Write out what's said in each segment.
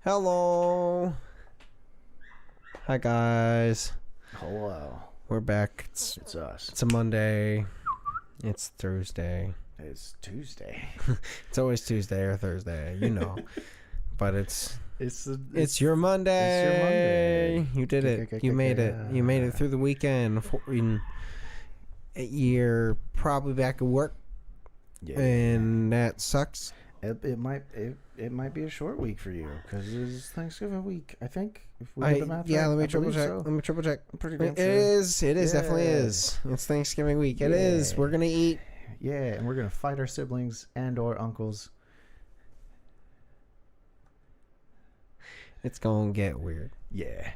Hello. Hi guys. Hello. We're back. It's us. It's a Monday. It's Thursday. It's Tuesday. It's always Tuesday or Thursday, you know. But it's It's your Monday. It's your Monday. You did it. You made it. You made it through the weekend. You're probably back at work, Yeah. and that sucks. It might be a short week for you because it's Thanksgiving week. I think. If we did the math Yeah, right, let me I triple believe check. so. Let me triple check. I'm pretty damn It sure. is. It is. Definitely Yeah. is. It's Thanksgiving week. It is. Yeah. We're gonna eat. Yeah, and we're gonna fight our siblings and/or uncles. It's gonna get weird. Yeah,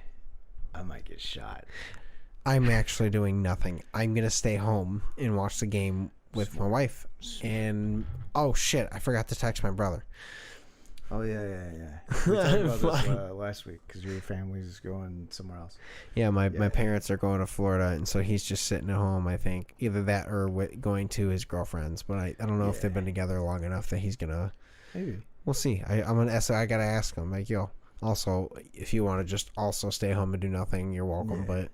I might get shot. I'm actually doing nothing. I'm gonna stay home and watch the game with my wife. And oh shit, I forgot to text my brother. Oh yeah. We talked about this last week because your family's going somewhere else. Yeah, my Yeah. parents are going to Florida, and so he's just sitting at home. I think either that or going to his girlfriend's. But I don't know if they've been together long enough that he's gonna. Maybe. We'll see. I'm gonna. So I gotta ask him. Like, yo. Also, if you want to just also stay home and do nothing, you're welcome. Yeah.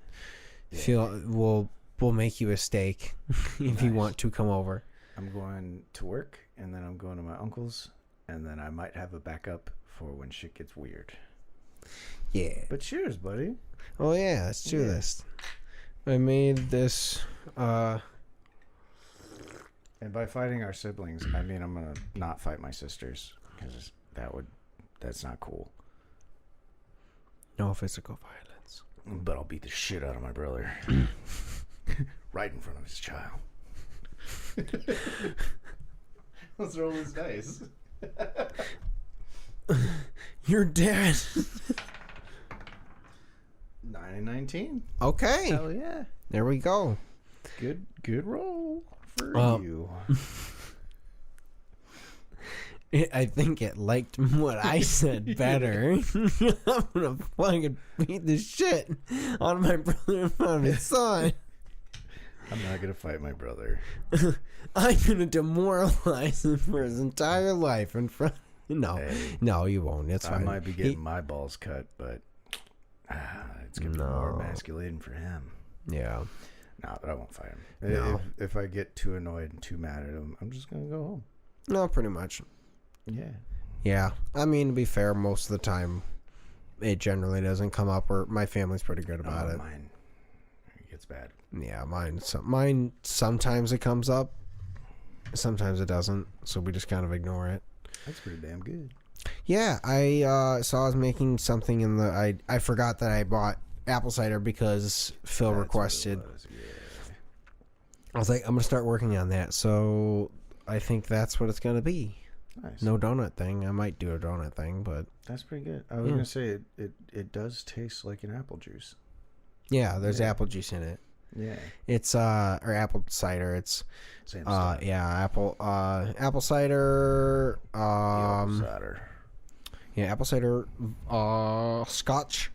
But we'll make you a steak if you want to come over. I'm going to work, and then I'm going to my uncle's, and then I might have a backup for when shit gets weird. Yeah. But cheers, buddy. Oh yeah, let's do this. I made this. And by fighting our siblings, I mean I'm gonna not fight my sisters because that's not cool. No physical violence. But I'll beat the shit out of my brother right in front of his child. Let's roll this dice. You're dead. 9 and 19. Okay. Hell yeah. There we go. Good roll for you. I think it liked what I said better. I'm gonna fucking beat the shit out of my brother in front of his son. I'm not gonna fight my brother. I'm gonna demoralize him for his entire life in front. No, Hey, no, you won't. It's fine. I might be getting my balls cut, but it's gonna be more emasculating for him. Yeah. No, but I won't fight him. No. If I get too annoyed and too mad at him, I'm just gonna go home. No, pretty much. Yeah. Yeah. I mean, to be fair, most of the time, it generally doesn't come up. Or my family's pretty good about it. Mine gets bad. Yeah, mine sometimes it comes up, sometimes it doesn't. So we just kind of ignore it. That's pretty damn good. Yeah, I saw I was making something in the. I forgot that I bought apple cider because Phil requested. What it was, yeah. I was like, I'm gonna start working on that. So I think that's what it's gonna be. Nice. No donut thing. I might do a donut thing, but That's pretty good. I was gonna say it does taste like an apple juice. yeah, there's apple juice in it. Yeah. It's or apple cider. It's Same stuff. yeah, apple cider. Cider. Yeah, apple cider. Scotch.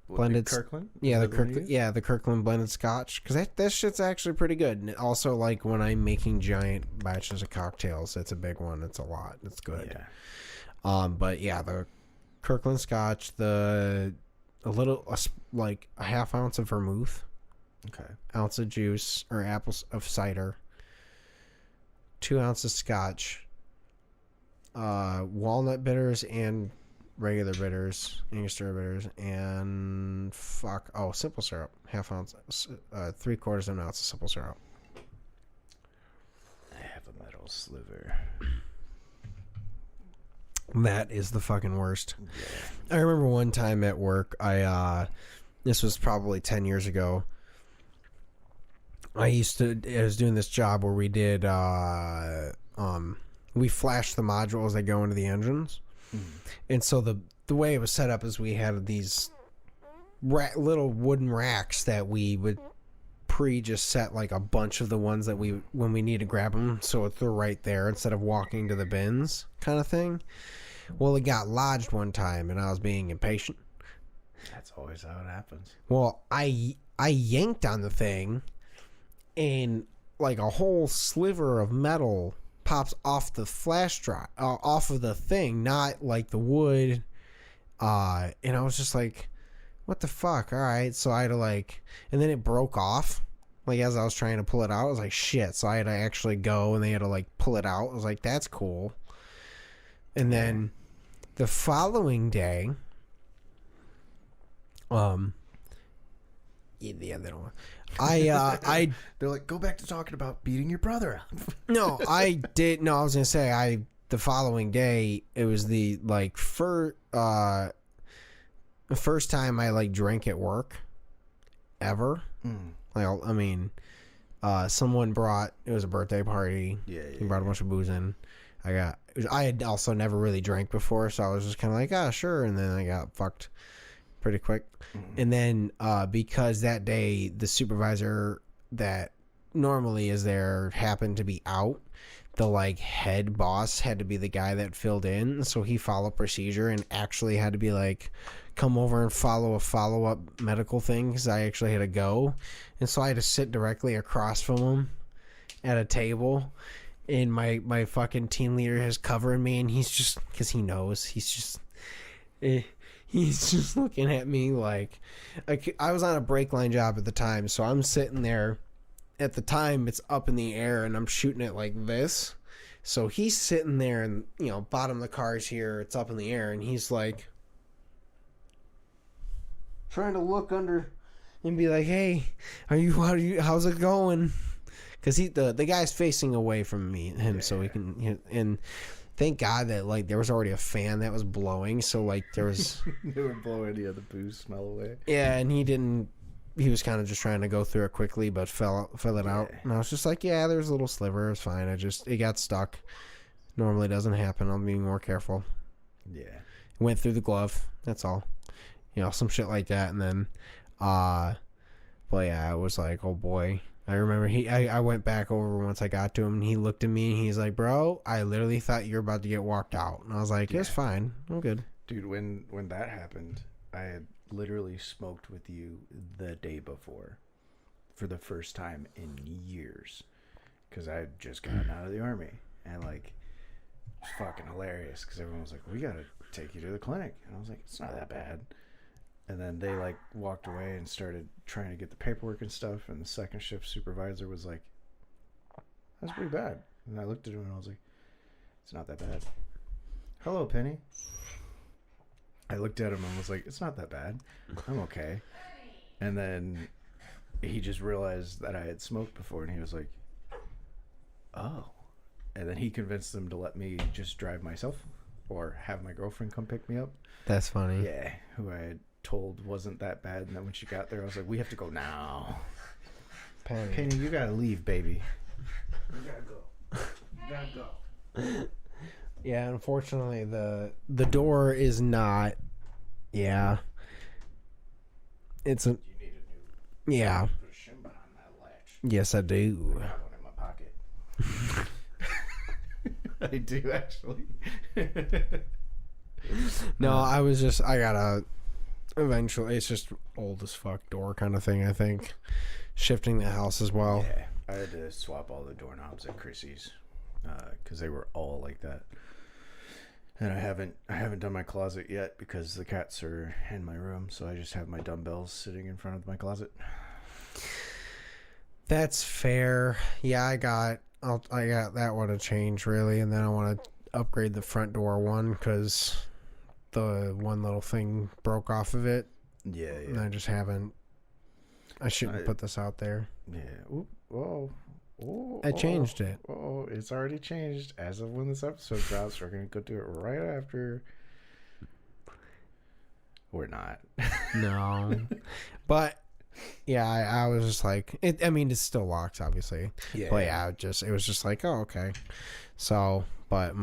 Blended Kirkland. Yeah, Is that the one you use? the Kirkland blended Scotch, because that shit's actually pretty good. And also, like when I'm making giant batches of cocktails, it's a big one. It's a lot. It's good. Yeah. But yeah, the Kirkland Scotch, like a half ounce of vermouth, Okay. ounce of juice or apples of cider, 2 ounces Scotch, walnut bitters and regular bitters, Angostura bitters, and simple syrup, half ounce, 3/4 of an ounce of simple syrup. I have a metal sliver. That is the fucking worst. Yeah. I remember one time at work, this was probably 10 years ago. I was doing this job where we did, we flashed the modules that go into the engines. And so the way it was set up is we had these little wooden racks that we would just set like a bunch of the ones that when we need to grab them, so they're right there instead of walking to the bins kind of thing. Well, it got lodged one time and I was being impatient. That's always how it happens. Well, I yanked on the thing and like a whole sliver of metal pops off the flash drive, off of the thing, not like the wood And I was just like, what the fuck? All right. So I had to like, and then it broke off. Like as I was trying to pull it out, I was like, shit. So I had to actually go and they had to like pull it out. I was like, that's cool. And then the following day, yeah, they don't. They're like, go back to talking about beating your brother up. No, I did. No, I was gonna say the following day it was the like the first time I like drank at work ever. Like I mean, someone brought, it was a birthday party. Yeah. He brought a bunch of booze in. I had also never really drank before, so I was just kind of like, ah, sure. And then I got fucked pretty quick. And then because that day the supervisor that normally is there happened to be out, the like head boss had to be the guy that filled in, so he followed procedure and actually had to be like, come over and follow a follow-up medical thing because I actually had to go. And so I had to sit directly across from him at a table, and my fucking team leader is covering me, and he's just, because he knows, he's just looking at me like I was on a brake line job at the time, so I'm sitting there. At the time, it's up in the air, and I'm shooting it like this. So he's sitting there, and bottom of the car's here, it's up in the air, and he's like trying to look under and be like, "Hey, how's it going?" Because the guy's facing away from him, so he can. And thank God that like there was already a fan that was blowing, so like there was. They were blowing the booze smell away. Yeah, and he didn't. He was kind of just trying to go through it quickly, but fill it out. And I was just like, yeah, there's a little sliver. It's fine. It got stuck. Normally doesn't happen. I'll be more careful. Yeah. Went through the glove. That's all. Some shit like that. And then, but yeah, I was like, oh boy. I remember I went back over once I got to him, and he looked at me, and he's like, bro, I literally thought you were about to get walked out. And I was like, it's fine. I'm good. Dude, when that happened, I had literally smoked with you the day before for the first time in years because I had just gotten out of the army, and like it was fucking hilarious because everyone was like, we gotta take you to the clinic, and I was like, it's not that bad. And then they like walked away and started trying to get the paperwork and stuff, and the second shift supervisor was like, that's pretty bad. And I looked at him and I was like, it's not that bad. Hello, Penny. I looked at him and was like, it's not that bad. I'm okay. And then he just realized that I had smoked before, and he was like, oh. And then he convinced them to let me just drive myself or have my girlfriend come pick me up. That's funny. Yeah, who I had told wasn't that bad. And then when she got there, I was like, we have to go now. Penny, you gotta leave, baby. You gotta go. Yeah, unfortunately, the door is not. Yeah. It's a. You need a new. Yeah. Put a shim on that latch. Yes, I do. I got one in my pocket. I do actually. No, I gotta. Eventually, it's just old as fuck door kind of thing. I think shifting the house as well. Yeah, I had to swap all the doorknobs at Chrissy's because they were all like that. And I haven't done my closet yet because the cats are in my room, so I just have my dumbbells sitting in front of my closet. That's fair. Yeah, I got that one to change really, and then I want to upgrade the front door one because the one little thing broke off of it. Yeah. And I just haven't. I shouldn't put this out there. Yeah. Ooh, whoa. I changed it. Oh, it's already changed as of when this episode drops. We're gonna go do it right after. We're not. No, but yeah, I was just like, it. I mean, it still locks, obviously. Yeah. But yeah, it was just like, oh, okay. So, but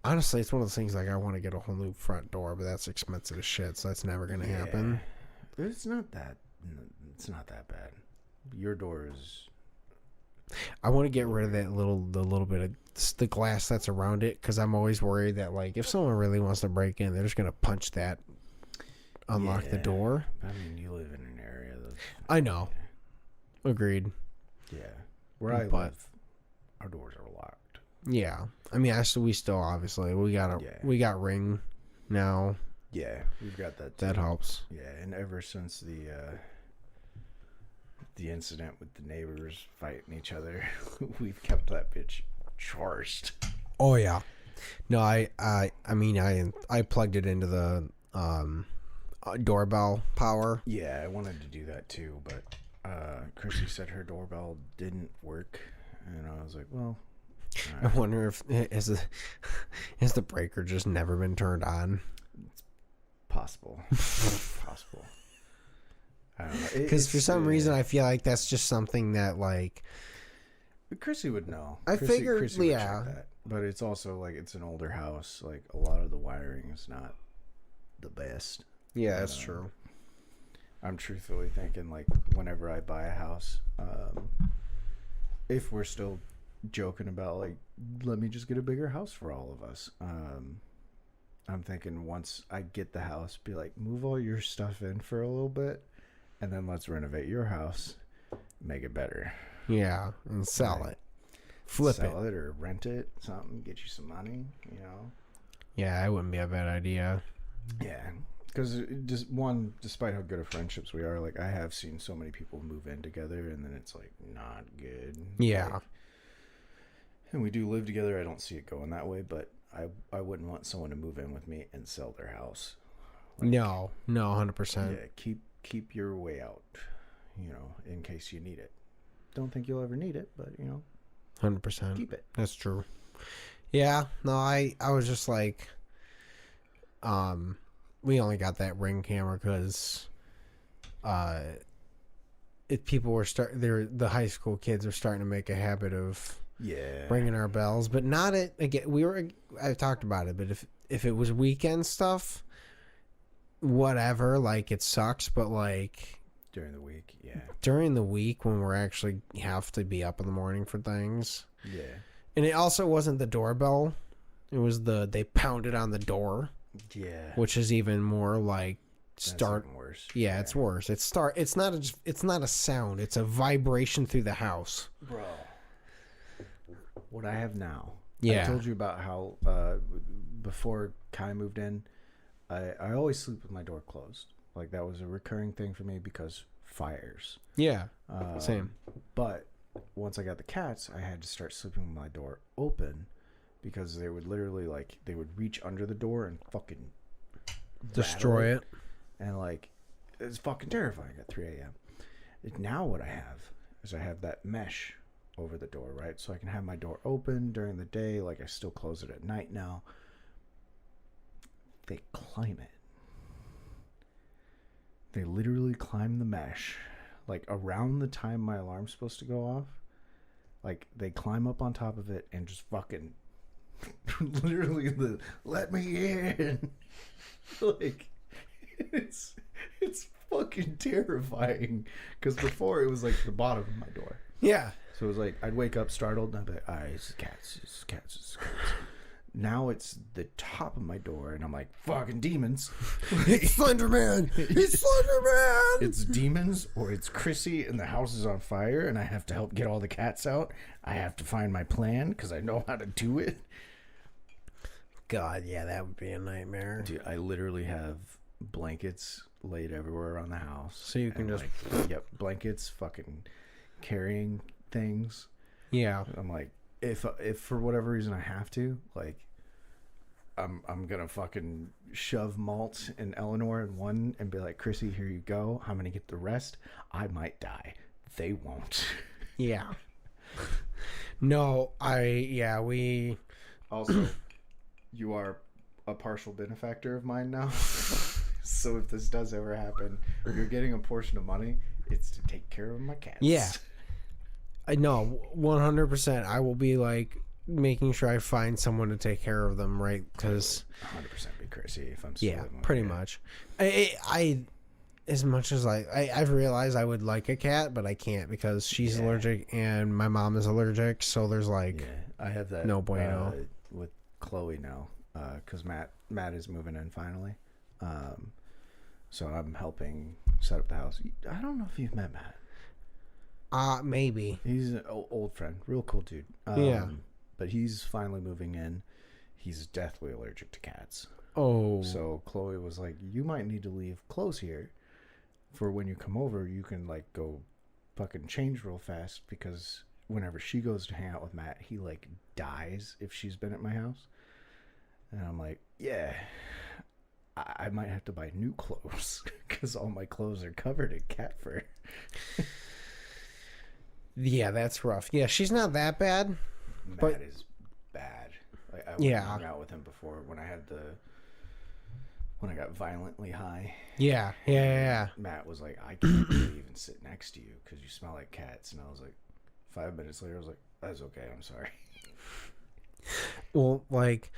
honestly, it's one of those things like I want to get a whole new front door, but that's expensive as shit, so that's never gonna happen. It's not that bad. Your door is. I want to get rid of the little bit of the glass that's around it because I'm always worried that like if someone really wants to break in, they're just gonna punch that, unlock the door. I mean, you live in an area that's. I know. Agreed. Yeah, where I live, our doors are locked. Yeah, I mean, we still obviously we got Ring now. Yeah, we've got that too. That helps. Yeah, and ever since the incident with the neighbors fighting each other, we've kept that bitch charged. Oh yeah. No, I mean I plugged it into the doorbell power. Yeah, I wanted to do that too, but Chrissy said her doorbell didn't work, and I was like, well, I wonder if has the breaker just never been turned on? possible. Possible. I don't know. Because for some reason I feel like that's just something that like Chrissy would know. I figured, Chrissy would yeah. check that. But it's also like it's an older house. Like a lot of the wiring is not the best. yeah, that's true. I'm truthfully thinking like whenever I buy a house, if we're still joking about like let me just get a bigger house for all of us. I'm thinking once I get the house, be like move all your stuff in for a little bit, and then let's renovate your house, make it better. Yeah, and sell Right. it, flip Sell it. it or rent it, something, get you some money, you know. Yeah, that wouldn't be a bad idea. Yeah, because just one, despite how good of friendships we are, like I have seen so many people move in together and then it's like not good. Yeah. Like, and we do live together. I don't see it going that way, but I wouldn't want someone to move in with me and sell their house. Like, No, 100%. yeah, keep your way out, you know, in case you need it. Don't think you'll ever need it, but you know, 100%. keep it. That's true. Yeah, no, I was just like, we only got that Ring camera because, if people were the high school kids are starting to make a habit of Yeah. ringing our bells, but not at again. I talked about it, but if it was weekend stuff, whatever, like it sucks, but like During the week, yeah. during the week when we're actually have to be up in the morning for things. Yeah. And it also wasn't the doorbell. It was they pounded on the door, Yeah. which is even more like That's start. even worse. Yeah, it's worse. It's not a sound. It's a vibration through the house. Bro. What I have now. Yeah. I told you about how before Kai moved in, I always sleep with my door closed. Like that was a recurring thing for me because fires. Yeah. Um, Same. But once I got the cats, I had to start sleeping with my door open because they would literally they would reach under the door and fucking Destroy it. And like it's fucking terrifying at 3 a.m. Now what I have is I have that mesh over the door, right? So I can have my door open during the day. Like I still close it at night now. They climb it. They literally climb the mesh, like around the time my alarm's supposed to go off. Like they climb up on top of it and just fucking literally let me in. Like it's fucking terrifying. Because before it was like the bottom of my door. Yeah. So it was like I'd wake up startled and I'd be like, "Ah, it's cats, it's cats, it's cats." Now it's the top of my door and I'm like, fucking demons. It's Slenderman. It's Slenderman. It's demons or it's Chrissy and the house is on fire and I have to help get all the cats out. I have to find my plan because I know how to do it. God, yeah, that would be a nightmare. Dude, I literally have blankets laid everywhere around the house. So you can And, just... yep, blankets, fucking carrying things. Yeah. I'm like, if for whatever reason I have to, like, I'm gonna fucking shove Malt and Eleanor in one and be like, Chrissy, here you go. I'm gonna get the rest. I might die. They won't. Yeah. No, we... Also, you are a partial benefactor of mine now. So if this does ever happen, you're getting a portion of money. It's to take care of my cats. Yeah. No, 100%. I will be like making sure I find someone to take care of them, right? Because 100% be Chrissy if I'm still yeah, living with pretty you. much. I as much as I've realized I would like a cat, but I can't because she's allergic and my mom is allergic. So there's like, Yeah, I have that. No bueno. With Chloe now, because Matt is moving in finally. So I'm helping set up the house. I don't know if you've met Matt. maybe. He's an old friend, real cool dude. Yeah. But he's finally moving in. he's deathly allergic to cats. Oh. So Chloe was like, you might need to leave clothes here for when you come over. You can like go fucking change real fast, because whenever she goes to hang out with Matt, he like dies if she's been at my house. And I'm like, yeah, I might have to buy new clothes because all my clothes are covered in cat fur. Yeah, that's rough. Yeah, she's not that bad. Matt is bad. Like, I hung out with him before when I got violently high. Yeah. Matt was like, I can't really even sit next to you because you smell like cats. And I was like, 5 minutes later, I was like, that's okay, I'm sorry. Well, like,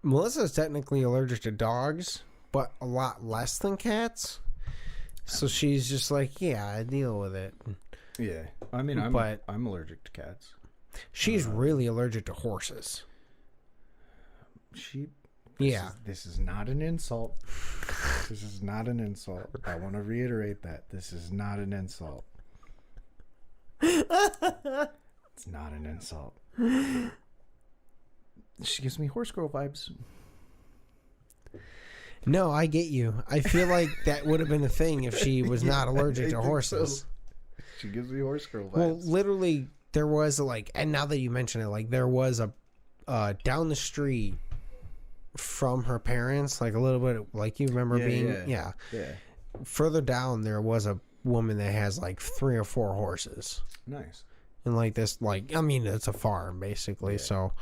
Melissa's technically allergic to dogs, but a lot less than cats. So she's just like, yeah, I deal with it. Yeah. I mean, I'm allergic to cats. She's really allergic to horses. This is not an insult. This is not an insult. I want to reiterate that. This is not an insult. It's not an insult. She gives me horse girl vibes. No, I get you. I feel like that would have been a thing if she was not allergic to horses. So. She gives me horse girl vibes. Well, literally, there was and now that you mention it, like there was a down the street from her parents, like a little bit, like you remember yeah. Further down, there was a woman that has like 3 or 4 horses. Nice. And like this, like, I mean, it's a farm basically. Yeah. So,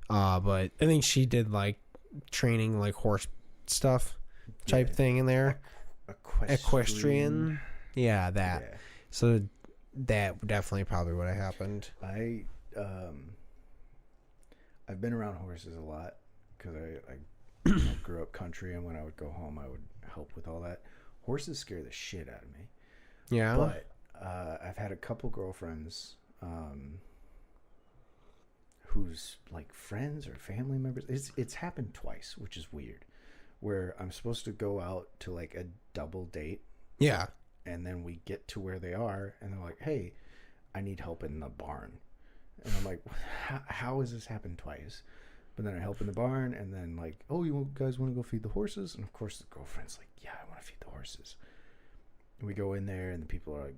but I think she did like training, like horse stuff type thing in there. Equestrian. Yeah, that. Yeah. So that definitely probably would have happened. I've been around horses a lot because I grew up country, and when I would go home, I would help with all that. Horses scare the shit out of me. Yeah. But I've had a couple girlfriends whose like friends or family members. It's happened twice, which is weird. Where I'm supposed to go out to like a double date. Yeah. And then we get to where they are, and they're like, "Hey, I need help in the barn." And I'm like, "How has this happened twice?" But then I help in the barn, and then like, "Oh, you guys want to go feed the horses?" And of course, the girlfriend's like, "Yeah, I want to feed the horses." And we go in there, and the people are like,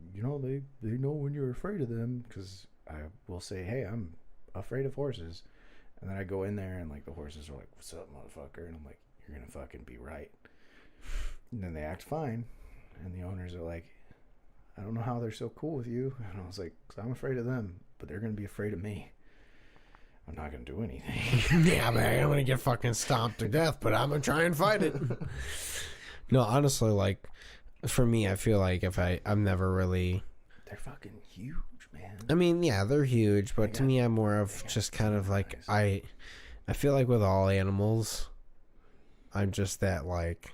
they know when you're afraid of them, because I will say, "Hey, I'm afraid of horses," and then I go in there, and like the horses are like, "What's up, motherfucker?" And I'm like, "You're gonna fucking be right." And then they act fine. And the owners are like, "I don't know how they're so cool with you." And I was like, "'Cause I'm afraid of them, but they're going to be afraid of me. I'm not going to do anything." Yeah, man, I'm going to get fucking stomped to death, but I'm going to try and fight it. No, honestly, like, for me, I feel like I'm never really... They're fucking huge, man. I mean, yeah, they're huge, but to me, I'm more of just kind of like, I feel like with all animals, I'm just that, like,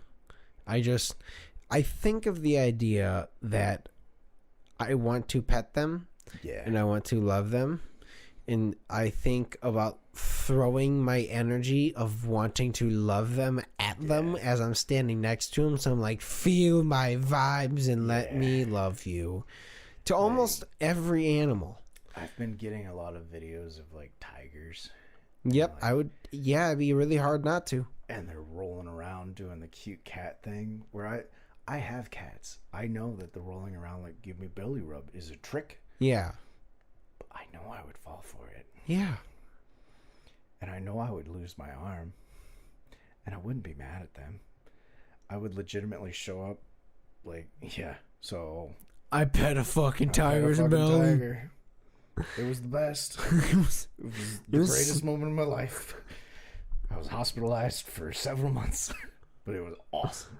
I think of the idea that I want to pet them, and I want to love them, and I think about throwing my energy of wanting to love them at them as I'm standing next to them. So I'm like, feel my vibes and let me love you. To almost every animal. I've been getting a lot of videos of like tigers. Yep, like, I would. Yeah, it'd be really hard not to. And they're rolling around doing the cute cat thing where I have cats. I know that the rolling around like give me belly rub is a trick. Yeah. But I know I would fall for it. Yeah. And I know I would lose my arm. And I wouldn't be mad at them. I would legitimately show up like, yeah, so... I pet a fucking tiger's belly. Tiger. It was the best. It was the greatest moment of my life. I was hospitalized for several months. But it was awesome.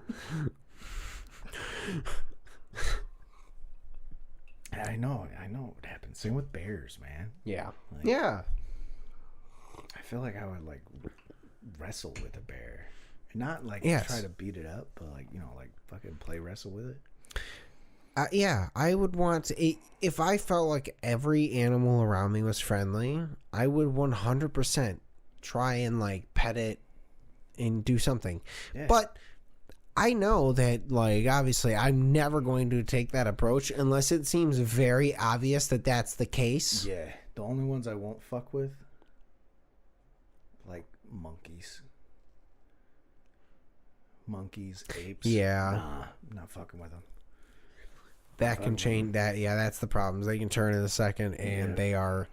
I know what happens. Same with bears, man. Yeah. Like, yeah. I feel like I would like wrestle with a bear. Not like try to beat it up, but like, like fucking play wrestle with it. Yeah, I would want to, if I felt like every animal around me was friendly, I would 100% try and like pet it and do something. Yeah. But I know that, like, obviously I'm never going to take that approach unless it seems very obvious that that's the case. Yeah. The only ones I won't fuck with, like Monkeys, apes. Yeah. Nah, not fucking with them. That can change that. Yeah, that's the problem. They can turn in a second, and they are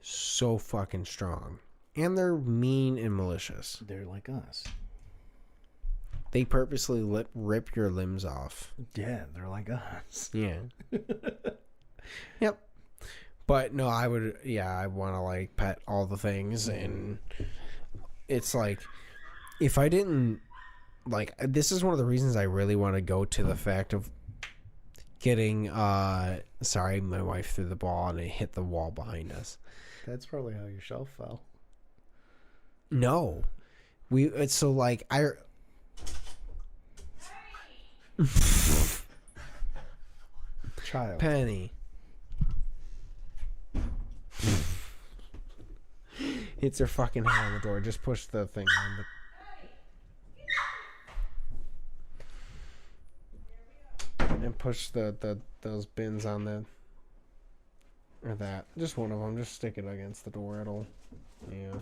so fucking strong. And they're mean and malicious. They're like us. They purposely rip your limbs off. Yeah, they're like us. Yeah. Yep. But no, I would, I want to like pet all the things. And it's like, if I didn't, like, this is one of the reasons I really want to go to the fact of getting, sorry, my wife threw the ball and it hit the wall behind us. That's probably how your shelf fell. No. It's so like, Child. Penny. Hits her fucking head on the door. Just push the thing on the... And push those bins on the... Or that. Just one of them. Just stick it against the door. It'll... Yeah.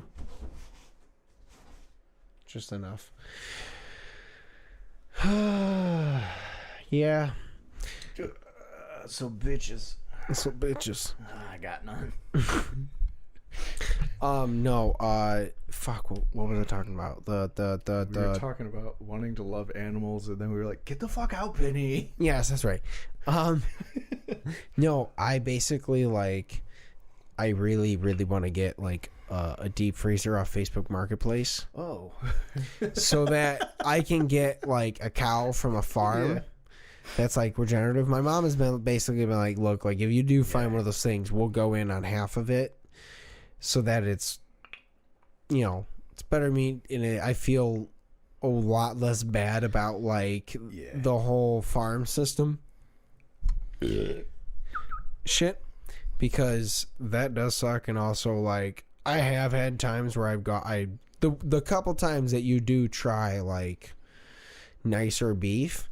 Just enough. Yeah. So bitches. So bitches. I got none. No, fuck, what was I talking about? We were talking about wanting to love animals, and then we were like, get the fuck out, Penny. Yes, that's right. No, I basically, like, I really, really want to get, like, a deep freezer off Facebook Marketplace. Oh. So that I can get, like, a cow from a farm. Yeah. That's like regenerative. My mom has been like, look, like if you do find one of those things, we'll go in on half of it, so that it's, it's better meat. And I feel a lot less bad about like the whole farm system shit, because that does suck. And also, like, I have had times where the couple times that you do try like nicer beef.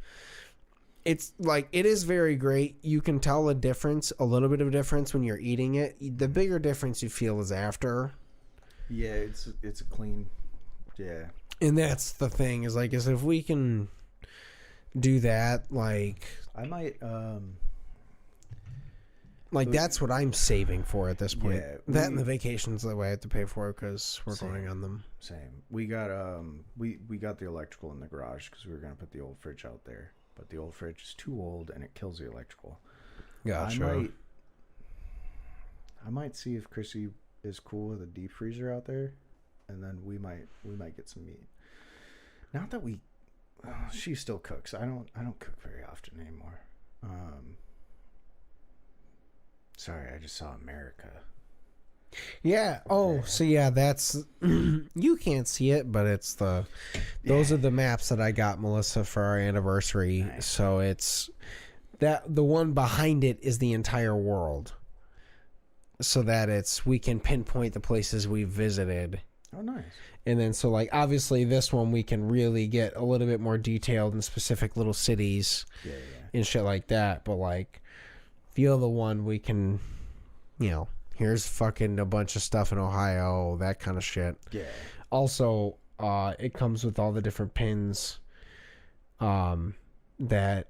It's like, it is very great. You can tell a difference, a little bit of a difference when you're eating it. The bigger difference you feel is after. Yeah, it's a clean, yeah. And that's the thing is like, is if we can do that, like, I might, like that's what I'm saving for at this point. Yeah, that and the vacations that way I have to pay for because we're going on them. Same. We got we got the electrical in the garage because we were gonna put the old fridge out there. But the old fridge is too old and it kills the electrical. Gotcha. I might see if Chrissy is cool with a deep freezer out there, and then we might get some meat. Not that she still cooks. I don't cook very often anymore. Sorry, I just saw America. Yeah. Oh, so yeah, that's you can't see it, but it's those are the maps that I got Melissa for our anniversary. Nice. So it's that the one behind it is the entire world, so that we can pinpoint the places we've visited. Oh, nice. And then so like obviously this one we can really get a little bit more detailed in specific little cities, and shit like that. But like the other one we can, here's fucking a bunch of stuff in Ohio, that kind of shit. Yeah. Also, it comes with all the different pins that,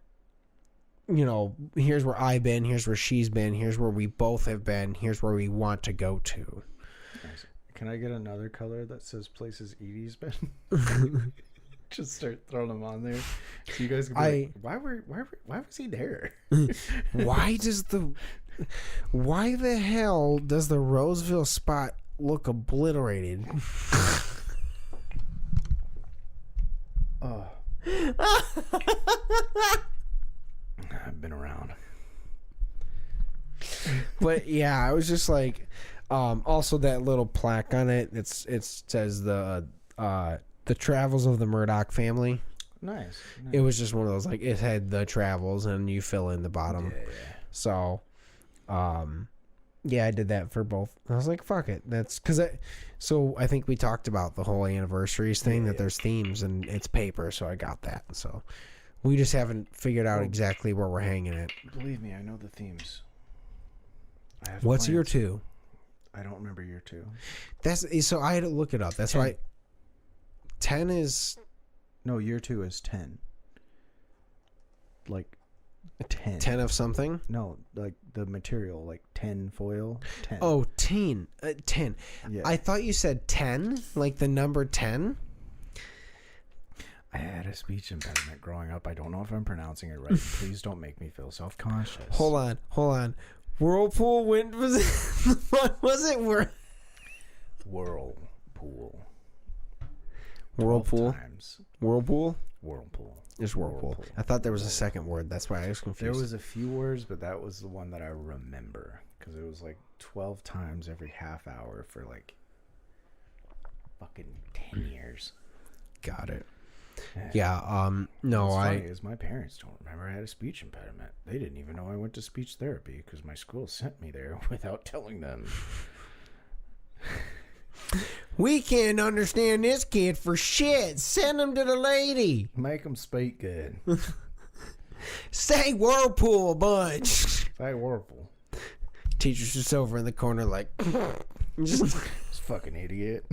here's where I've been, here's where she's been, here's where we both have been, here's where we want to go to. Nice. Can I get another color that says places Edie's been? Just start throwing them on there, so you guys can be like, why was he there? Why the hell does the Roseville spot look obliterated? Oh. I've been around. But yeah, I was just like, also that little plaque on it, it says the Travels of the Murdoch Family. Nice. It was just one of those, like, it had the travels and you fill in the bottom. Yeah. So, I did that for both. I was like, fuck it. That's because I think we talked about the whole anniversaries thing, that there's themes and it's paper. So I got that. So we just haven't figured out exactly where we're hanging it. Believe me, I know the themes. What's year 2? I don't remember year 2. So I had to look it up. That's why. 10 is No, year 2 is 10. Like 10. 10 of something. No, like the material, like 10 foil. 10. Oh, 10. 10. yeah. I thought you said 10, like the number 10. I had a speech impediment growing up. I don't know if I'm pronouncing it right. Please don't make me feel self-conscious. Hold on. Whirlpool wind was it? What was it? Whirlpool. Whirlpool. 12 times. Whirlpool. Whirlpool. Just whirlpool. I thought there was a second word. That's why I was confused. There was a few words, but that was the one that I remember because it was like 12 times every half hour for like fucking 10 years. Got it. Yeah. No, What's funny is my parents don't remember I had a speech impediment. They didn't even know I went to speech therapy because my school sent me there without telling them. We can't understand this kid for shit. Send him to the lady. Make them speak good. Say Whirlpool a bunch. Say Whirlpool. Teacher's just over in the corner like, just, This fucking idiot.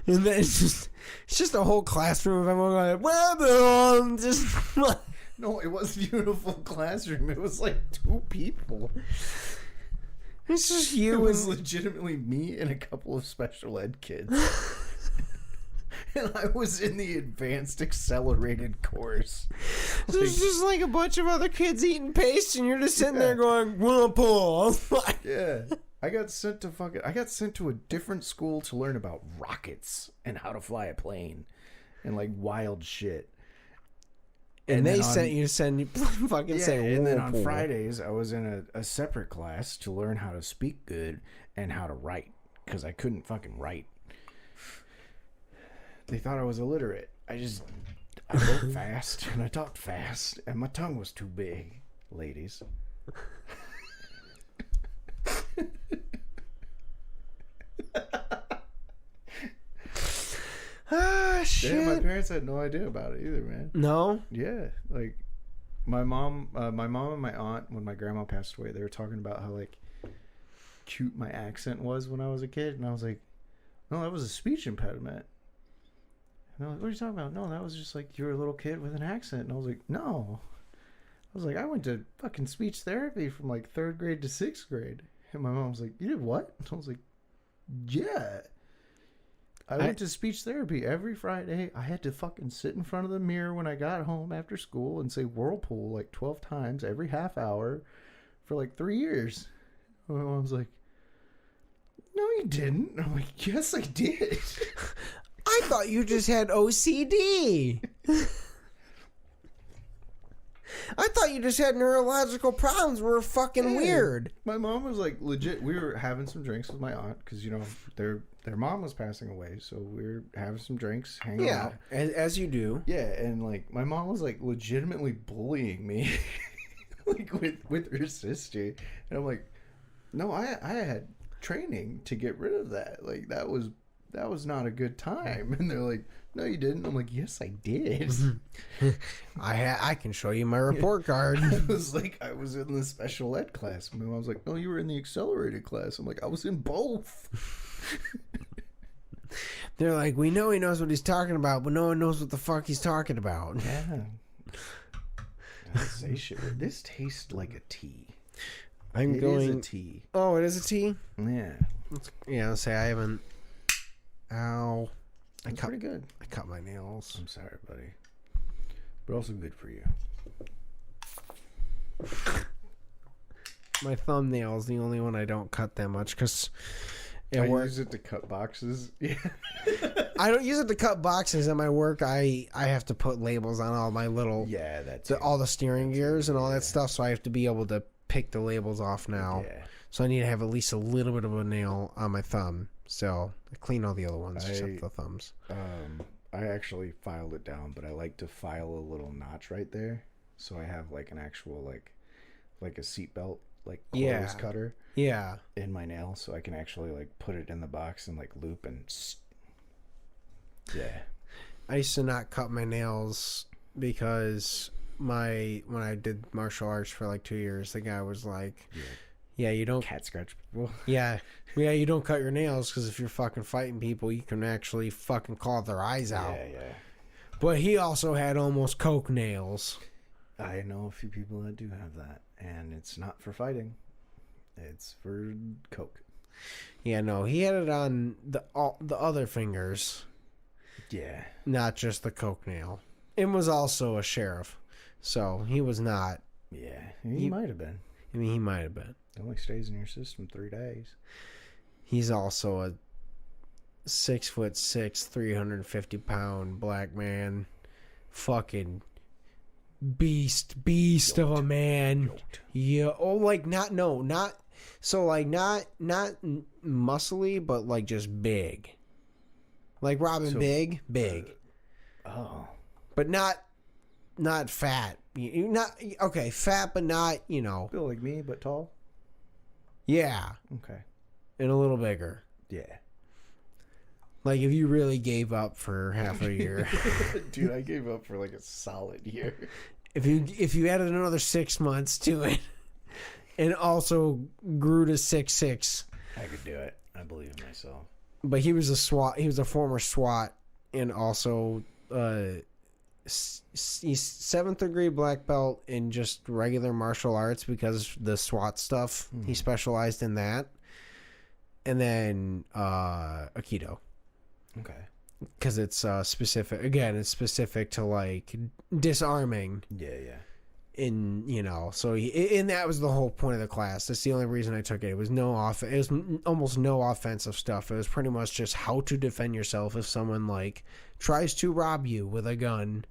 and then it's just a whole classroom of everyone going, well, just No, it wasn't a beautiful classroom. It was like 2 people. it's just It you was and legitimately me and a couple of special ed kids. And I was in the advanced accelerated course. there's just like a bunch of other kids eating paste, and you're just sitting there going, Whirlpool. Yeah. I got sent to a different school to learn about rockets and how to fly a plane and like wild shit. And they then sent you to send fucking Yeah, say and then Whirlpool. on Fridays I was in a separate class to learn how to speak good and how to write because I couldn't fucking write. They thought I was illiterate. I wrote fast and I talked fast and my tongue was too big, ladies. Shit. Yeah, my parents had no idea about it either, man. No? Yeah, like my mom and my aunt, when my grandma passed away, they were talking about how like cute my accent was when I was a kid, and I was like, no, that was a speech impediment. And they're like, what are you talking about? No, that was just like you were a little kid with an accent. And I was like, no. I was like, I went to fucking speech therapy from like 3rd grade to 6th grade. And my mom was like, you did what? And I was like, yeah. I went to speech therapy every Friday. I had to fucking sit in front of the mirror when I got home after school and say Whirlpool like 12 times every half hour for like 3 years. And my mom's like, no, you didn't. I'm like, yes, I did. I thought you just had OCD. I thought you just had neurological problems. We're fucking weird. My mom was like legit. We were having some drinks with my aunt because, you know, their mom was passing away. So we were having some drinks, hanging out. As you do. Yeah, and like my mom was like legitimately bullying me like with her sister. And I'm like, no, I had training to get rid of that. Like that was not a good time. And they're like, no, you didn't. I'm like, yes, I did. I can show you my report card. I was like, I was in the special ed class. My mom was like, no, you were in the accelerated class. I'm like, I was in both. They're like, we know he knows what he's talking about, but no one knows what the fuck he's talking about. Yeah. I say shit. This tastes like a tea. It is a tea. Oh, it is a tea? Yeah. Yeah, I'll say I haven't. Ow. It's pretty good. I cut my nails. I'm sorry, buddy. But also good for you. My thumbnail is the only one I don't cut that much because I use it to cut boxes. Yeah. I don't use it to cut boxes. At my work, I have to put labels on all my little all the steering gears and all that stuff. So I have to be able to pick the labels off now. Yeah. So I need to have at least a little bit of a nail on my thumb. So I clean all the other ones except the thumbs. I actually filed it down, but I like to file a little notch right there, so I have like an actual like a seatbelt like clothes cutter. Yeah. In my nail, so I can actually like put it in the box and like loop and. Yeah. I used to not cut my nails because when I did martial arts for like 2 years, the guy was like, Yeah, you don't. cat scratch people. Yeah, you don't cut your nails because if you're fucking fighting people, you can actually fucking claw their eyes out. Yeah. But he also had almost coke nails. I know a few people that do have that, and it's not for fighting. It's for coke. Yeah, no, he had it on the other fingers, Yeah. not just the coke nail. And was also a sheriff, so he was not. Yeah, he might have been. I mean, he might have been. It only stays in your system 3 days. He's also a 6'6", 350-pound black man, fucking beast Yoked. of a man. Yoked. Yeah. Oh, like not muscly, but like just big. Like Robin, So, big, Oh. but not fat. You not okay, fat, but not Built like me, but tall? Yeah, Okay. and a little bigger. Yeah. Like if you really gave up for half a year. Dude, I gave up for like a solid year. If you added another 6 months to it, and also grew to 6'6", I could do it. I believe in myself. but he was a SWAT. He was a former SWAT, and also he's 7th degree black belt in just regular martial arts because the SWAT stuff. He specialized in that, and then Aikido. Okay. Because it's specific. Again, it's specific to like disarming. Yeah. So and that was the whole point of the class. That's the only reason I took it. It was it was almost no offensive stuff. It was pretty much just how to defend yourself if someone like tries to rob you with a gun,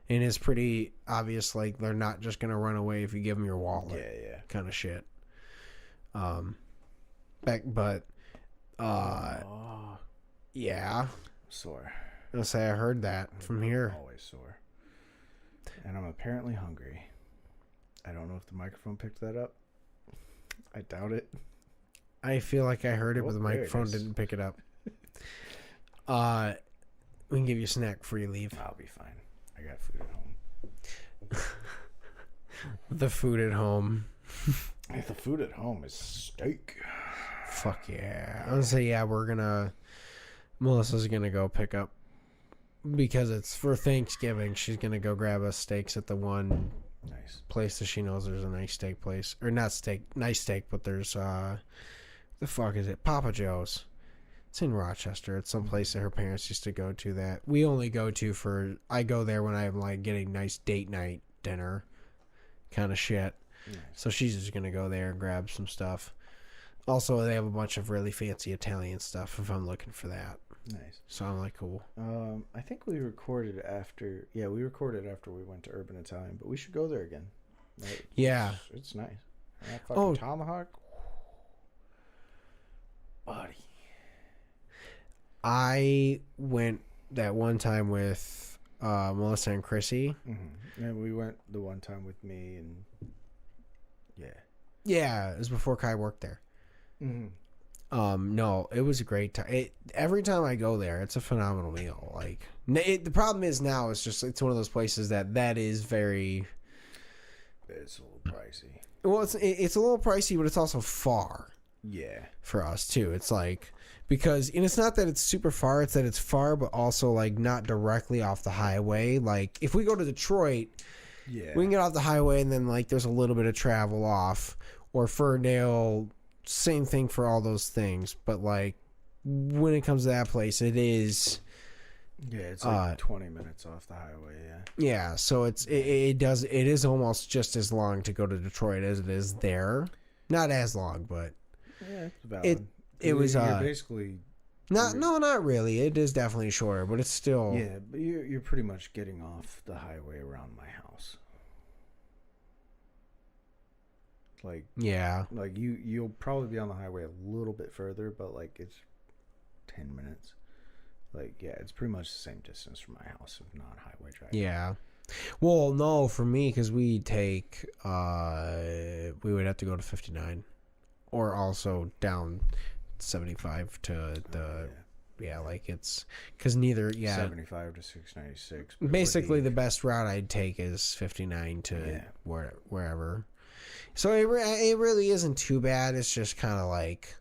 and it's pretty obvious like they're not just gonna run away if you give them your wallet. Yeah. Kind of shit. Yeah. Sore. I'll say I heard that from here. Always sore. And I'm apparently hungry. I don't know if the microphone picked that up. I doubt it. I feel like I heard it, but the Oh, there it microphone is. didn't pick it up. We can give you a snack before you leave. I'll be fine. I got food at home. The food at home. Hey, the food at home is steak. Fuck yeah. I was gonna say, yeah, Melissa's gonna go pick up, because it's for Thanksgiving. She's gonna go grab us steaks at the one Nice. place that she knows there's a nice steak place. Or not steak, nice steak, but there's, the fuck is it? Papa Joe's. It's in Rochester. It's some place that her parents used to go to that we only go to I go there when I'm like getting nice date night dinner kind of shit. Nice. So she's just going to go there and grab some stuff. Also, they have a bunch of really fancy Italian stuff if I'm looking for that. Nice. So I'm like, cool. I think we recorded after. Yeah, we recorded after we went to Urban Italian, but we should go there again. Right? Yeah. It's nice. That fucking Oh. tomahawk. Buddy. I went that one time with Melissa and Chrissy. Mm-hmm. And we went the one time with me and. Yeah. Yeah, it was before Kai worked there. Mm-hmm. No, it was a great time. Every time I go there, it's a phenomenal meal. Like, the problem is now it's one of those places that is very. It's a little pricey. Well, it's a little pricey, but it's also far Yeah. for us too. It's like and it's not that it's super far; it's that it's far, but also like not directly off the highway. Like if we go to Detroit, Yeah. we can get off the highway, and then like there's a little bit of travel off, or Ferndale. Same thing for all those things, but like when it comes to that place, it is. Yeah, it's like 20 minutes off the highway. Yeah. Yeah, so it is almost just as long to go to Detroit as it is there. Not as long, but Yeah, it's valid. It was You're basically. not really. It is definitely shorter, but it's still. Yeah, but you're pretty much getting off the highway around my house. Like you'll probably be on the highway a little bit further, but like it's 10 minutes. Like yeah, it's pretty much the same distance from my house, if not highway driving. Yeah. Well, no, for me, because we would have to go to 59, or also down 75 to the. Yeah, like it's because neither. Yeah, 75 to 696. basically the best route I'd take is 59 to wherever. So it really isn't too bad. It's just kind of like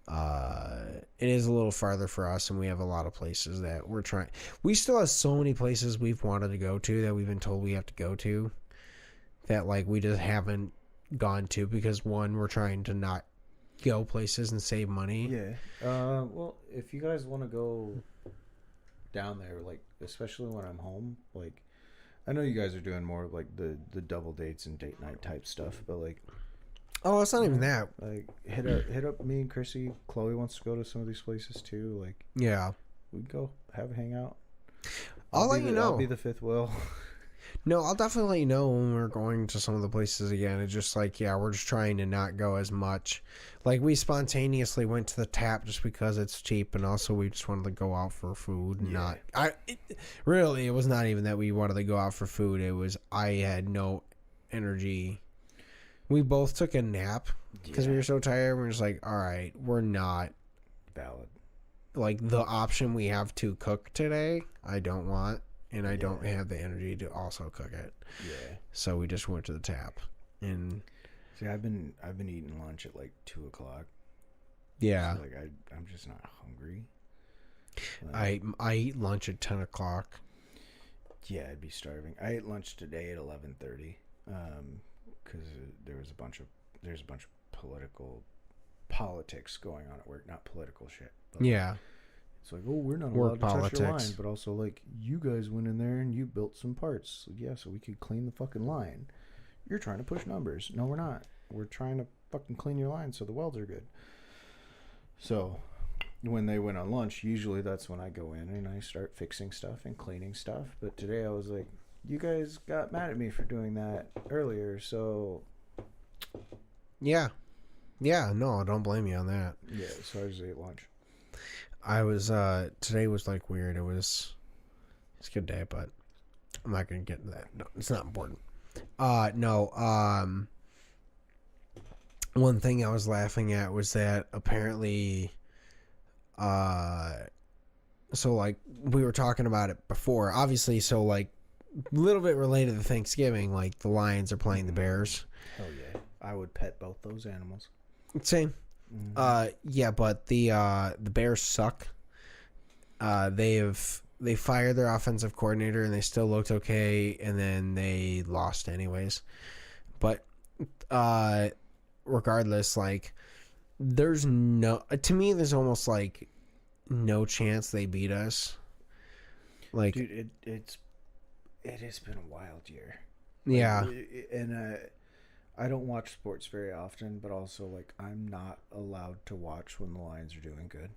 it is a little farther for us, and we have a lot of places that we're trying. We still have so many places we've wanted to go to that we've been told we have to go to that like we just haven't gone to because one, we're trying to not go places and save money. Yeah. Well, if you guys want to go down there, like especially when I'm home, like I know you guys are doing more of like the double dates and date night type stuff, but like Oh, it's not even that. like hit up me and Chrissy. Chloe wants to go to some of these places too. Like Yeah. we can go have a hangout. I'll let you know. I'll be the fifth wheel. No, I'll definitely let you know when we're going to some of the places again. It's just like, yeah, we're just trying to not go as much. Like, we spontaneously went to the Tap just because it's cheap, and also we just wanted to go out for food. And really, it was not even that we wanted to go out for food. It was I had no energy. We both took a nap because we were so tired. We're just like, all right, we're not. Valid. Like, the option we have to cook today, I don't want. And I don't have the energy to also cook it. Yeah. So we just went to the Tap. And see, I've been eating lunch at like 2:00. yeah. So like I'm just not hungry. Like, I eat lunch at 10 o'clock. yeah, I'd be starving. I ate lunch today at 11:30. Because there's a bunch of politics going on at work, not political shit. But Yeah. it's like, oh, we're not Work allowed to touch your politics. line, but also like you guys went in there and you built some parts. So, yeah, so we could clean the fucking line. You're trying to push numbers. No, we're not. We're trying to fucking clean your line so the welds are good. So when they went on lunch, usually that's when I go in and I start fixing stuff and cleaning stuff. But today I was like, you guys got mad at me for doing that earlier, so Yeah. Yeah, no, I don't blame you on that. yeah, so I just ate lunch. I was, today was like weird. It's a good day, but I'm not going to get into that. No, it's not important. One thing I was laughing at was that apparently, so like we were talking about it before, obviously, so like a little bit related to Thanksgiving, like the Lions are playing the Bears. Hell yeah. I would pet both those animals. Same. Yeah, but the Bears suck. They fired their offensive coordinator and they still looked okay, and then they lost anyways. But regardless, like there's there's almost like no chance they beat us. Like, dude, it has been a wild year. yeah. And I don't watch sports very often, but also like I'm not allowed to watch when the Lions are doing good,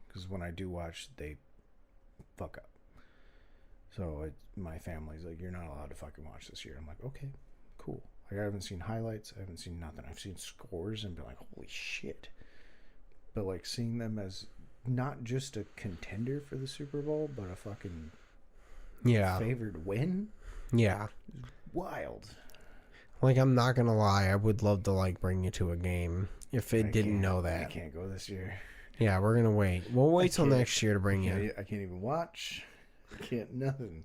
because when I do watch, they fuck up. So my family's like, you're not allowed to fucking watch this year. I'm like, okay, cool. Like I haven't seen highlights, I haven't seen nothing. I've seen scores and been like, holy shit. But like seeing them as not just a contender for the Super Bowl, but a fucking favored win. Yeah. Wild. Like, I'm not gonna lie, I would love to like bring you to a game if it didn't know that. I can't go this year. Yeah, we're gonna wait. We'll wait till next year to bring you. I can't even watch. I can't nothing.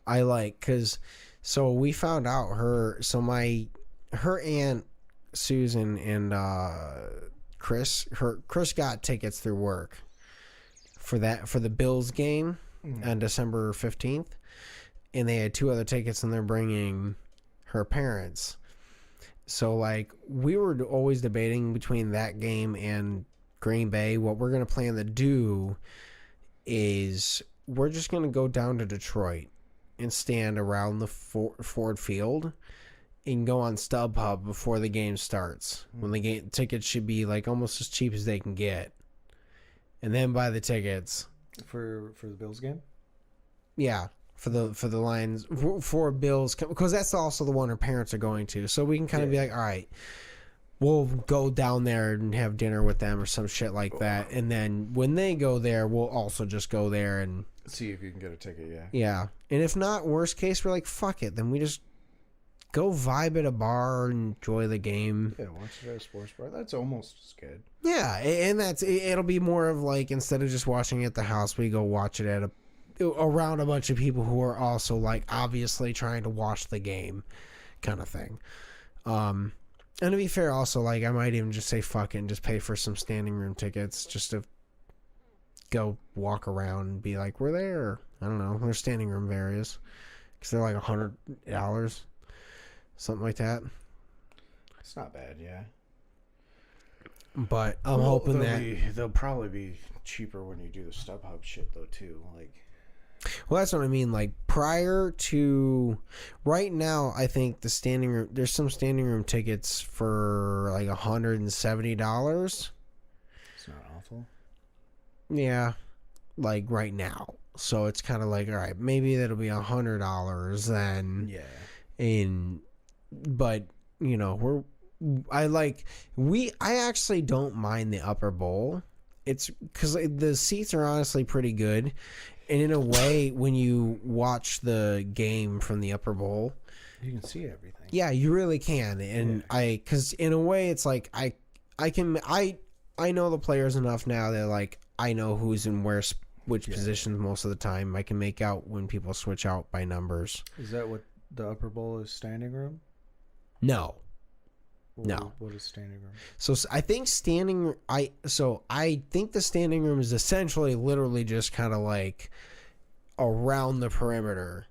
I like, cause so we found out her aunt Susan and Chris got tickets through work for the Bills game on December 15th, and they had 2 other tickets, and they're bringing her parents. So like we were always debating between that game and Green Bay. What we're gonna plan to do is we're just gonna go down to Detroit and stand around the Ford Field and go on StubHub before the game starts. When the game tickets should be like almost as cheap as they can get, and then buy the tickets for the Bills game. Yeah. For the Lions, for Bills, because that's also the one her parents are going to. So we can kind of be like, all right, we'll go down there and have dinner with them or some shit like that. And then when they go there, we'll also just go there and see if you can get a ticket. Yeah. Yeah. And if not, worst case, we're like, fuck it. Then we just go vibe at a bar and enjoy the game. Yeah, watch it at a sports bar. That's almost as good. Yeah. And it'll be more of like, instead of just watching it at the house, we go watch it at around a bunch of people who are also like obviously trying to watch the game kind of thing. And to be fair, also, like, I might even just say fuck it and just pay for some standing room tickets just to go walk around and be like, we're there. I don't know. There's standing room areas because they're like $100, something like that. It's not bad, yeah. But I'm hoping they'll probably be cheaper when you do the StubHub shit, though, too. Like, well, that's what I mean. Like, prior to right now, I think the standing room, there's some standing room tickets for like $170. it's not awful. Yeah, like right now. So it's kind of like, all right, maybe that'll be $100 then. Yeah. But you know, I actually don't mind the upper bowl. It's because the seats are honestly pretty good. And in a way, when you watch the game from the upper bowl, you can see everything. Yeah, you really can. And because in a way, it's like I know the players enough now that like I know who's in which positions most of the time. I can make out when people switch out by numbers. Is that what the upper bowl is? Standing room? No. No. What is standing room? So I think I think the standing room is essentially literally just kind of like around the perimeter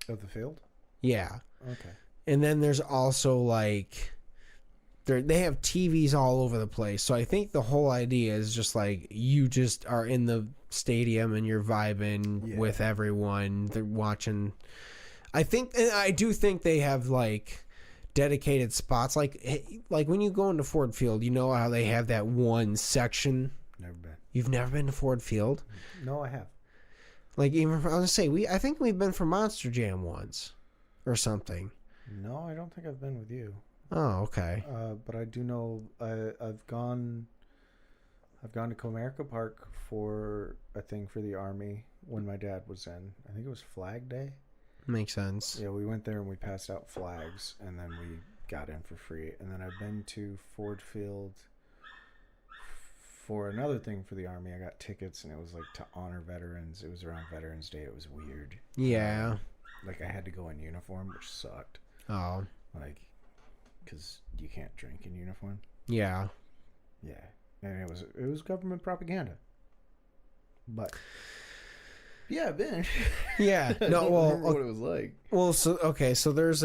of the field. Yeah. Okay. And then there's also like they have TVs all over the place. So I think the whole idea is just like you just are in the stadium and you're vibing with everyone. They're watching. I do think they have like dedicated spots like when you go into Ford Field, you know how they have that one section. Never been. You've never been to Ford Field? No, I have. Like even I was gonna say I think we've been for Monster Jam once or something. No, I don't think I've been with you. Oh, okay. But I do know I've gone to Comerica Park for a thing for the Army when my dad was in. I think it was Flag Day. Makes sense. Yeah, we went there and we passed out flags, and then we got in for free. And then I've been to Ford Field for another thing for the Army. I got tickets, and it was like to honor veterans. It was around Veterans Day. It was weird. Yeah. Like I had to go in uniform, which sucked. Oh. Like, because you can't drink in uniform. Yeah. Yeah, and it was government propaganda. But. Yeah, Ben. Yeah. No, what it was like. Well, so there's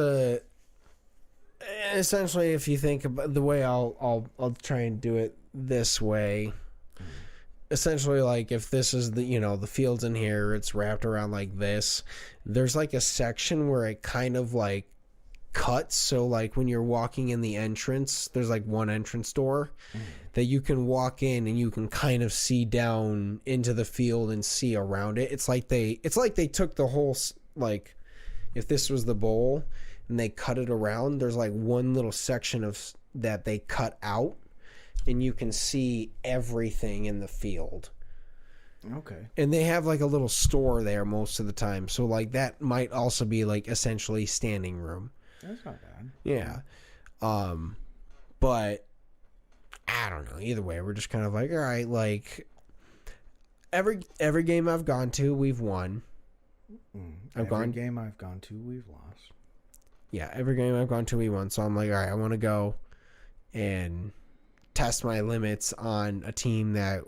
essentially if you think about the way I'll try and do it this way. Essentially, like if this is the field's in here, it's wrapped around like this. There's like a section where it kind of like cuts. So like when you're walking in the entrance, there's like one entrance door that you can walk in and you can kind of see down into the field and see around it. It's like they took the whole, like if this was the bowl and they cut it around, there's like one little section of that they cut out and you can see everything in the field. Okay. And they have like a little store there most of the time. So like that might also be like essentially standing room. That's not bad. Yeah. But I don't know. Either way, we're just kind of like, all right, like every game I've gone to, we've won. Every game I've gone to, we've lost. Yeah, every game I've gone to, we won. So I'm like, all right, I want to go and test my limits on a team that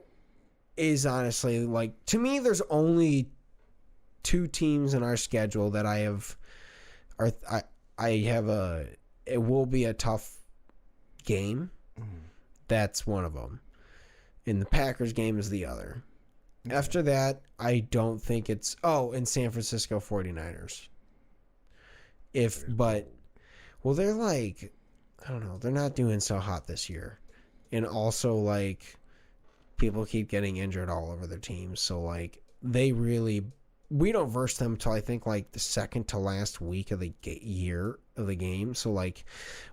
is honestly like, to me, there's only two teams in our schedule that it will be a tough game. That's one of them. And the Packers game is the other. Okay. After that, I don't think it's... Oh, and San Francisco 49ers. Well, they're like... I don't know. They're not doing so hot this year. And also, like, people keep getting injured all over their teams. So, like, they really... We don't verse them until I think like the second to last week of the year of the game. So like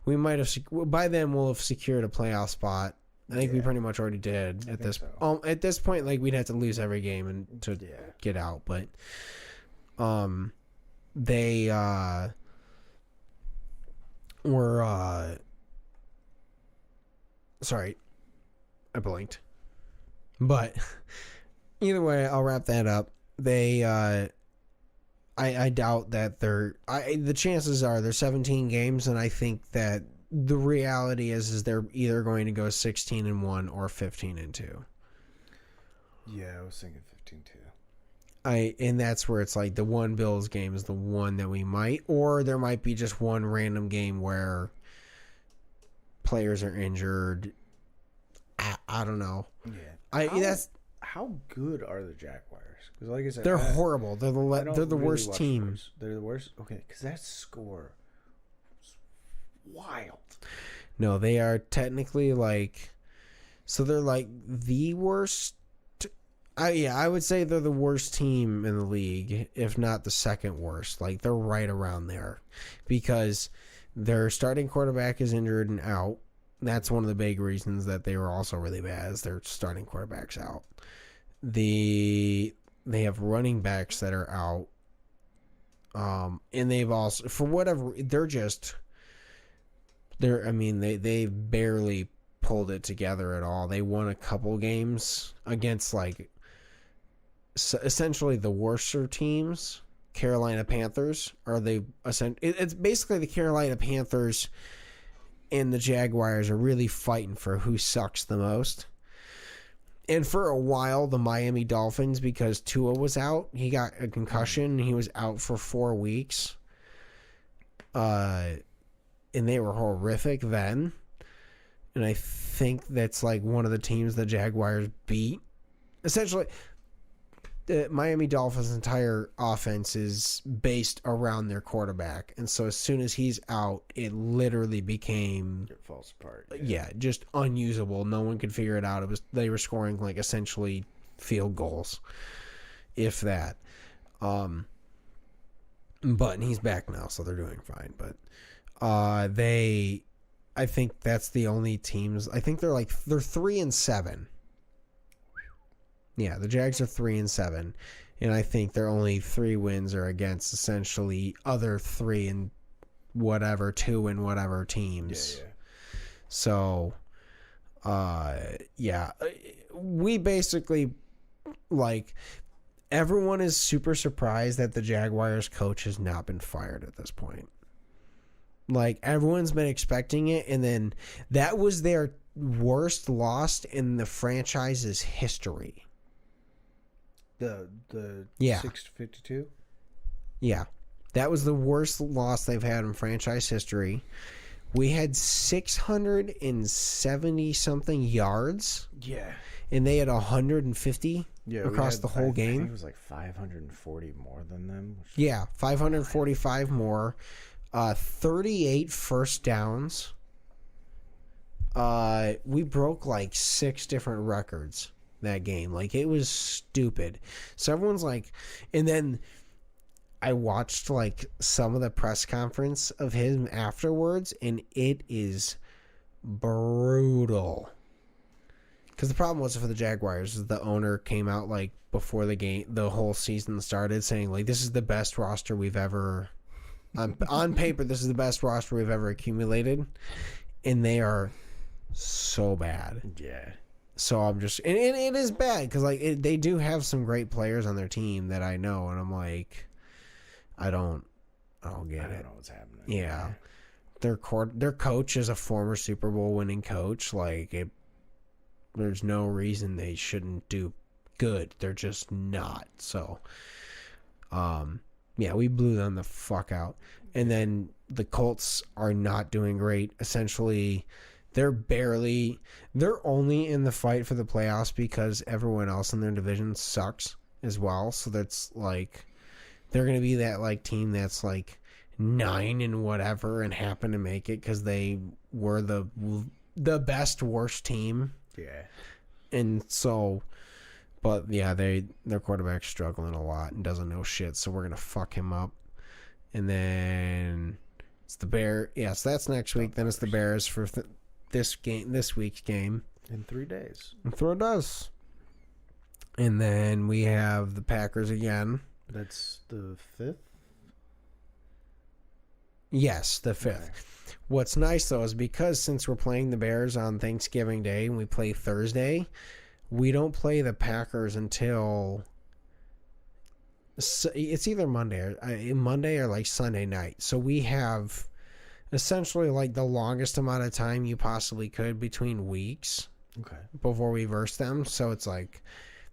we might have by then we'll have secured a playoff spot. I think we pretty much already did at this. So. At this point, like we'd have to lose every game and to get out. But they were sorry, I blinked. But either way, I'll wrap that up. They I doubt that the chances are there's 17 games, and I think that the reality is they're either going to go 16-1 or 15-2. Yeah, I was thinking 15 too. And that's where it's like the one Bills game is the one that we might, or there might be just one random game where players are injured. I don't know. Yeah. How good are the Jaguars? Because like I said, they're horrible. They're the really worst watch team. sports. They're the worst. Okay, because that score was wild. No, they are technically like, so they're like the worst. I would say they're the worst team in the league, if not the second worst. Like, they're right around there because their starting quarterback is injured and out. That's one of the big reasons that they were also really bad, is their starting quarterback's out. They have running backs that are out. And they've also, for whatever, they barely pulled it together at all. They won a couple games against, like, essentially the worser teams. Carolina Panthers, it's basically the Carolina Panthers and the Jaguars are really fighting for who sucks the most. And for a while, the Miami Dolphins, because Tua was out, he got a concussion, he was out for 4 weeks. And they were horrific then. And I think that's like one of the teams the Jaguars beat. Essentially, the Miami Dolphins' entire offense is based around their quarterback. And so as soon as he's out, it literally became... It falls apart. Yeah, just unusable. No one could figure it out. They were scoring like essentially field goals, if that. But he's back now, so they're doing fine. But I think that's the only teams. I think they're 3-7. Yeah, the Jags are 3-7, and I think their only 3 wins are against essentially other 3 and whatever 2 and whatever teams. Yeah. So, we basically, like, everyone is super surprised that the Jaguars coach has not been fired at this point. Like, everyone's been expecting it, and then that was their worst loss in the franchise's history. The Yeah. 6-52? Yeah. That was the worst loss they've had in franchise history. We had 670 something yards. Yeah. And they had 150 across the whole game. I think it was like 540 more than them. Yeah, 545 more. 38 first downs. We broke like 6 different records that game. Like, it was stupid. So everyone's like, and then I watched like some of the press conference of him afterwards, and it is brutal. Because the problem was for the Jaguars is the owner came out like before the game, the whole season started, saying like, this is the best roster we've ever on paper, this is the best roster we've ever accumulated, and they are so bad. Yeah. So I'm just, and it is bad because like they do have some great players on their team that I know, and I'm like, I don't get it. I don't know what's happening. Yeah, their coach is a former Super Bowl winning coach. Like, there's no reason they shouldn't do good. They're just not. So, yeah, we blew them the fuck out. And then the Colts are not doing great. Essentially, they're only in the fight for the playoffs because everyone else in their division sucks as well. So that's like, they're going to be that like team that's like 9 and whatever and happen to make it because they were the best worst team. Yeah. And so, but yeah, their quarterback's struggling a lot and doesn't know shit. So we're going to fuck him up. And then it's the Bears. Yeah, so that's next week. Then it's the Bears for this week's game. In 3 days. And throw it does. And then we have the Packers again. That's the 5th? Yes, the 5th. Okay. What's nice, though, is because since we're playing the Bears on Thanksgiving Day and we play Thursday, we don't play the Packers until it's either Monday or like Sunday night. So we have essentially like the longest amount of time you possibly could between weeks Okay. before we verse them. So it's like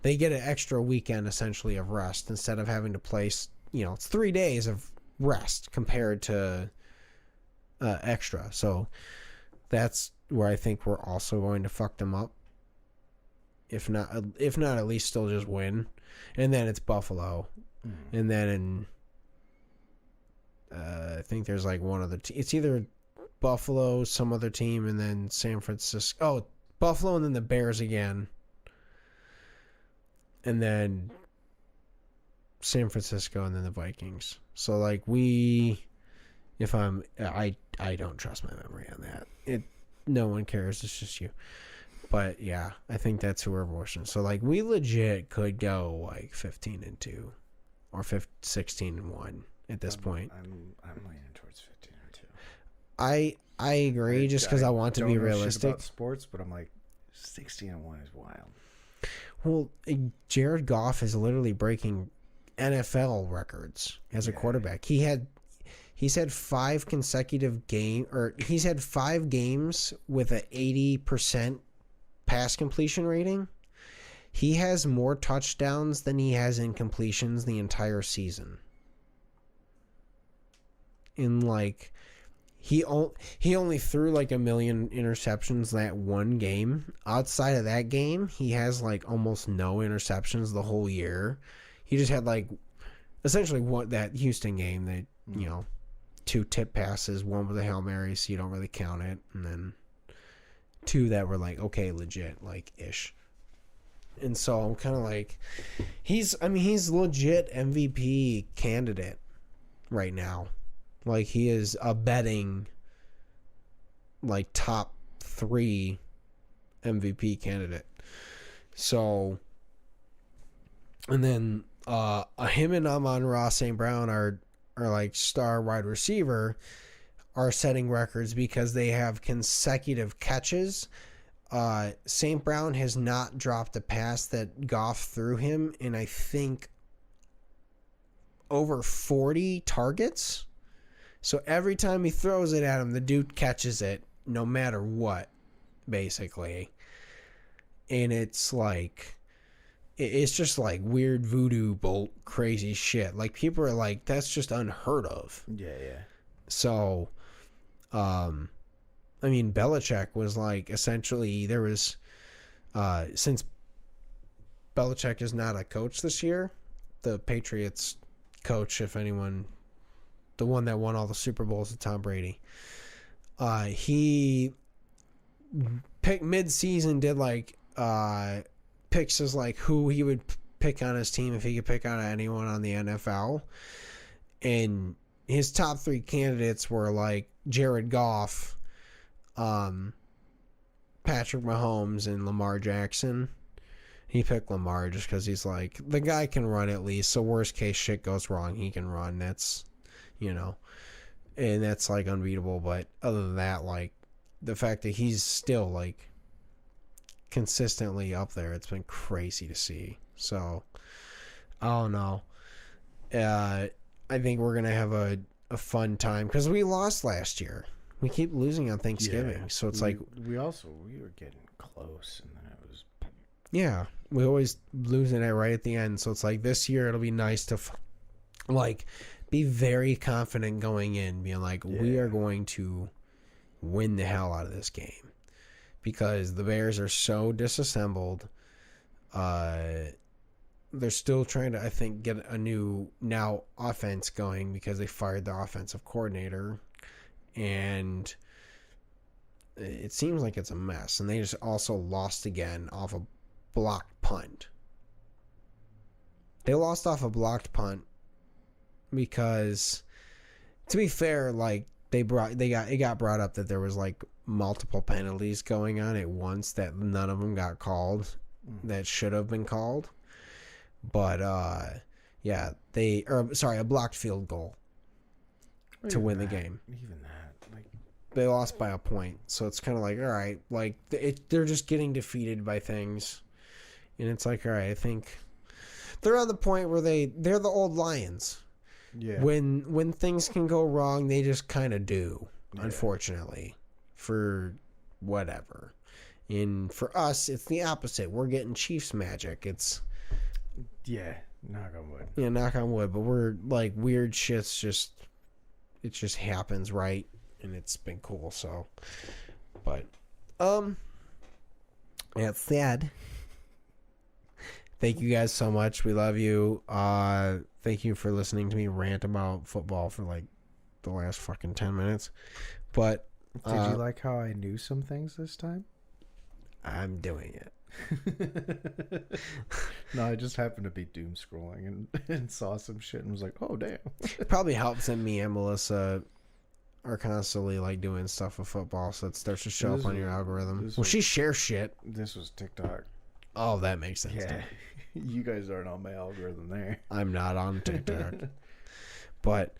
they get an extra weekend essentially of rest instead of having to play, it's 3 days of rest compared to extra. So that's where I think we're also going to fuck them up. If not, at least still just win. And then it's Buffalo. And then I think there's like one other team. It's either Buffalo, some other team, and then San Francisco. Oh, Buffalo and then the Bears again. And then San Francisco and then the Vikings. So like I don't trust my memory on that. No one cares. It's just you. But yeah, I think that's who we're watching. So like we legit could go like 15-2 or 16-1 at this point. I'm leaning towards 15-2. I agree just because I want to be realistic. About sports, but I'm like 16-1 is wild. Well, Jared Goff is literally breaking NFL records as a quarterback. He's had 5 consecutive he's had 5 games with an 80% pass completion rating. He has more touchdowns than he has incompletions the entire season. In like he only threw like 1 million interceptions that one game. Outside of that game, he has like almost no interceptions the whole year. He just had like essentially that Houston game that 2 tip passes, one with a Hail Mary, so you don't really count it, and then 2 that were like okay, legit, like ish. And so I'm kind of like he's legit MVP candidate right now. Like he is a betting like top 3 MVP candidate. So and then him and Amon-Ra St. Brown are like star wide receiver are setting records because they have consecutive catches. St. Brown has not dropped a pass that Goff threw him in, I think, over 40 targets. So every time he throws it at him, the dude catches it no matter what, basically. And it's like, it's just like weird voodoo bolt crazy shit. Like people are like, that's just unheard of. Yeah. So, Belichick was like, essentially there was, since Belichick is not a coach this year, the Patriots coach, if anyone, the one that won all the Super Bowls with Tom Brady, he picked mid-season, did like, picks as like who he would pick on his team if he could pick on anyone on the NFL. And his top 3 candidates were like Jared Goff, Patrick Mahomes, and Lamar Jackson. He picked Lamar just because he's like, the guy can run at least. So worst case shit goes wrong, he can run. That's, and that's like unbeatable. But other than that, like the fact that he's still like consistently up there, it's been crazy to see. So I don't know. I think we're gonna have a fun time because we lost last year. We keep losing on Thanksgiving, so it's like we were getting close, and then it was we always losing it right at the end. So it's like this year it'll be nice to like be very confident going in, being like we are going to win the hell out of this game because the Bears are so disassembled. They're still trying to, I think, get a new offense going because they fired the offensive coordinator, and it seems like it's a mess. And they just also lost again off a blocked punt. They lost off a blocked punt because, to be fair, like it got brought up that there was like multiple penalties going on at once that none of them got called that should have been called. But a blocked field goal to win the game. Even that, like they lost by a point, so it's kind of like, all right, like they're just getting defeated by things, and it's like, all right, I think they're on the point where they're the old Lions. Yeah. When things can go wrong, they just kind of do, unfortunately, for whatever. And for us, it's the opposite. We're getting Chiefs magic. It's knock on wood. yeah, knock on wood. But we're like weird shit's it just happens, right? And it's been cool. So, but that said, thank you guys so much. We love you. Thank you for listening to me rant about football for like the last fucking 10 minutes. But Did you like how I knew some things this time? I'm doing it. No, I just happened to be doom scrolling and saw some shit and was like, oh damn. It probably helps that me and Melissa are constantly like doing stuff with football, so it starts to show up on your algorithm. Well, she shares shit. This was TikTok. Oh, that makes sense. Yeah. You guys aren't on my algorithm there. I'm not on TikTok. But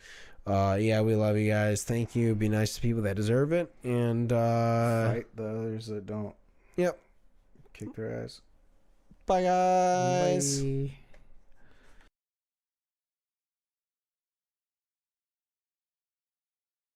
yeah, we love you guys. Thank you. Be nice to people that deserve it. And Fight the others that don't. Yep. Kick their ass. Bye guys. Bye.